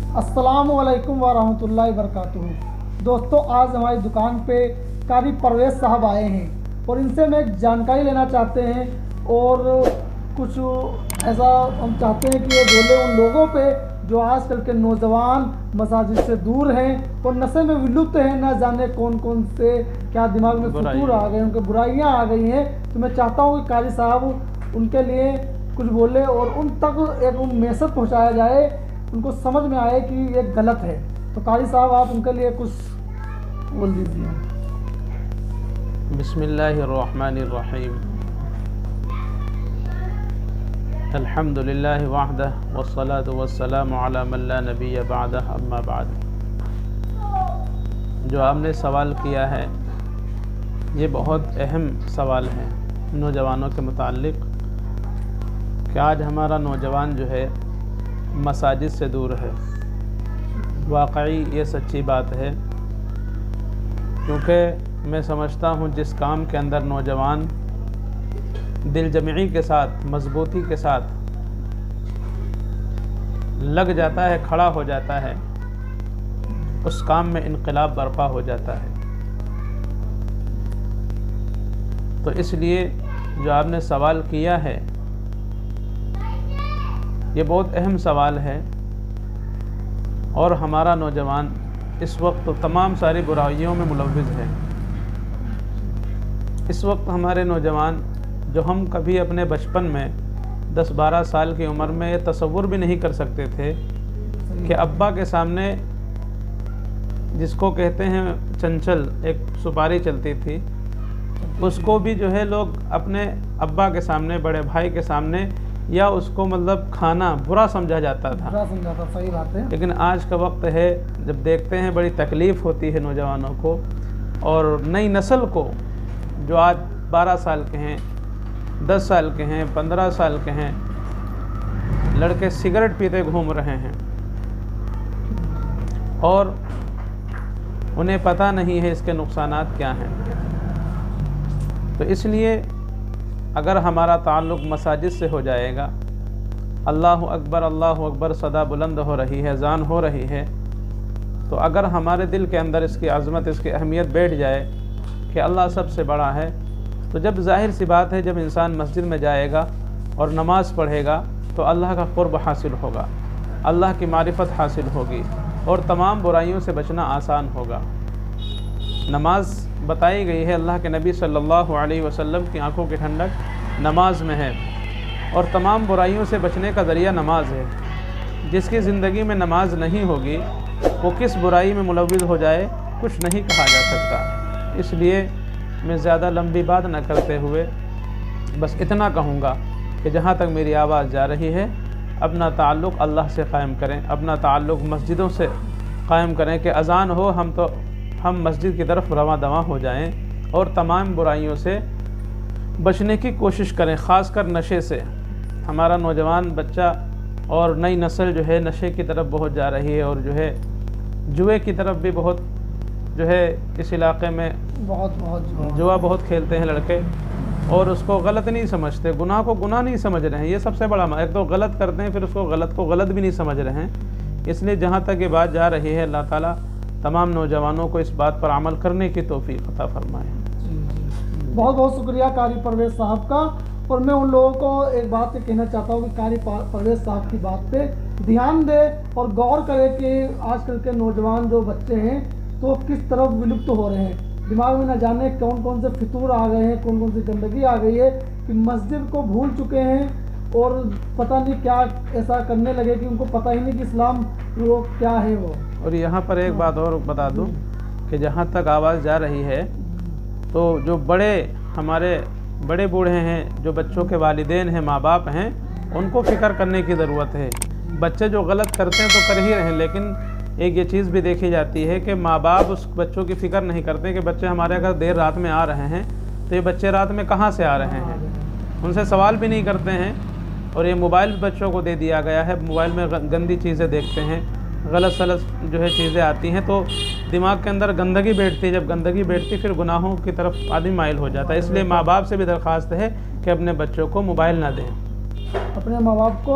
अस्सलामु अलैकुम वरहमतुल्लाहि वबरकातुहू। दोस्तों, आज हमारी दुकान पे कारी परवेज़ साहब आए हैं और इनसे हम एक जानकारी लेना चाहते हैं और कुछ ऐसा हम चाहते हैं कि ये बोले उन लोगों पे जो आजकल के नौजवान मसाजिद से दूर हैं और नशे में विलुप्त हैं, ना जाने कौन कौन से क्या दिमाग में फितूर आ गए, उनके बुराइयां आ गई हैं। तो मैं चाहता हूँ कि कारी साहब उनके लिए कुछ बोले और उन तक एक मैसेज पहुँचाया जाए, उनको समझ में आए कि ये गलत है। तो कारी साहब आप उनके लिए कुछ बोल दीजिए। बिस्मिल्लाहिर्रहमानिर्रहीम। अल्हम्दुलिल्लाहि वहदह वस्सलातु वस्सलामु अला मन ला नबिय्य बअदह, अम्मा बाद। जो आपने सवाल किया है ये बहुत अहम सवाल है नौजवानों के मुताल्लिक़ कि आज हमारा नौजवान जो है मसाजिद से दूर है। वाकई ये सच्ची बात है, क्योंकि मैं समझता हूँ जिस काम के अंदर नौजवान दिल जमी के साथ, मजबूती के साथ लग जाता है, खड़ा हो जाता है, उस काम में इनकलाब बर्पा हो जाता है। तो इसलिए जो आपने सवाल किया है ये बहुत अहम सवाल है। और हमारा नौजवान इस वक्त तमाम सारी बुराइयों में मुलव्विज़ है। इस वक्त हमारे नौजवान जो हम कभी अपने बचपन में 10-12 साल की उम्र में ये तसव्वुर भी नहीं कर सकते थे कि अब्बा के सामने, जिसको कहते हैं चंचल, एक सुपारी चलती थी, उसको भी जो है लोग अपने अब्बा के सामने, बड़े भाई के सामने, या उसको मतलब खाना बुरा समझा जाता था। सही बात है। लेकिन आज का वक्त है जब देखते हैं बड़ी तकलीफ़ होती है नौजवानों को और नई नस्ल को, जो आज 12 साल के हैं, 10 साल के हैं, 15 साल के हैं, लड़के सिगरेट पीते घूम रहे हैं और उन्हें पता नहीं है इसके नुकसानात क्या हैं। तो इसलिए अगर हमारा ताल्लुक़ मसाजिद से हो जाएगा, अल्लाहु अकबर सदा बुलंद हो रही है, अज़ान हो रही है, तो अगर हमारे दिल के अंदर इसकी अज़मत, इसकी अहमियत बैठ जाए कि अल्लाह सबसे बड़ा है, तो जब ज़ाहिर सी बात है जब इंसान मस्जिद में जाएगा और नमाज़ पढ़ेगा तो अल्लाह का क़ुर्ब हासिल होगा, अल्लाह की मारिफत हासिल होगी और तमाम बुराइयों से बचना आसान होगा। नमाज बताई गई है, अल्लाह के नबी सल्लल्लाहु अलैहि वसल्लम की आंखों की ठंडक नमाज में है और तमाम बुराइयों से बचने का ज़रिया नमाज है। जिसकी ज़िंदगी में नमाज नहीं होगी वो किस बुराई में मुलव्विज़ हो जाए कुछ नहीं कहा जा सकता। इसलिए मैं ज़्यादा लंबी बात न करते हुए बस इतना कहूँगा कि जहाँ तक मेरी आवाज़ जा रही है, अपना ताल्लुक़ अल्लाह से क़ायम करें, अपना ताल्लुक़ मस्जिदों से क़ायम करें कि अज़ान हो हम मस्जिद की तरफ रवां दवां हो जाएं और तमाम बुराइयों से बचने की कोशिश करें, ख़ासकर नशे से। हमारा नौजवान बच्चा और नई नस्ल जो है नशे की तरफ बहुत जा रही है और जो है जुए की तरफ भी बहुत जो है इस इलाक़े में बहुत जुआ बहुत खेलते हैं लड़के और उसको गलत नहीं समझते, गुनाह को गुनाह नहीं समझ रहे हैं। ये सबसे बड़ा, एक तो गलत करते हैं फिर उसको गलत को गलत भी नहीं समझ रहे हैं। इसलिए जहाँ तक ये बात जा रही है, अल्लाह ताला तमाम नौजवानों को इस बात पर अमल करने की तौफीक अता फरमाए। बहुत बहुत शुक्रिया कारी परवेज़ साहब का। और मैं उन लोगों को एक बात कहना चाहता हूँ कि कारी परवेज़ साहब की बात पे ध्यान दे और गौर करे कि आजकल के नौजवान जो बच्चे हैं तो किस तरफ विलुप्त हो रहे हैं। दिमाग में न जाने कौन कौन से फितूर आ गए हैं, कौन कौन सी गंदगी आ गई है कि मस्जिद को भूल चुके हैं और पता नहीं क्या ऐसा करने लगे कि उनको पता ही नहीं कि इस्लाम वो क्या है वो। और यहाँ पर एक बात और बता दूँ कि जहाँ तक आवाज़ जा रही है, तो जो हमारे बड़े बूढ़े हैं, जो बच्चों के वालिदैन हैं, माँ बाप हैं, उनको फ़िक्र करने की ज़रूरत है। बच्चे जो गलत करते हैं तो कर ही रहे हैं, लेकिन एक ये चीज़ भी देखी जाती है कि माँ बाप उस बच्चों की फ़िक्र नहीं करते कि बच्चे हमारे अगर देर रात में आ रहे हैं तो ये बच्चे रात में कहाँ से आ रहे हैं, उनसे सवाल भी नहीं करते हैं। और ये मोबाइल बच्चों को दे दिया गया है, मोबाइल में गंदी चीज़ें देखते हैं, गलत सलत जो है चीज़ें आती हैं, तो दिमाग के अंदर गंदगी बैठती है। जब गंदगी बैठती फिर गुनाहों की तरफ आदमी माइल हो जाता है। इसलिए माँ बाप से भी दरख्वास्त है कि अपने बच्चों को मोबाइल ना दें। अपने माँ बाप को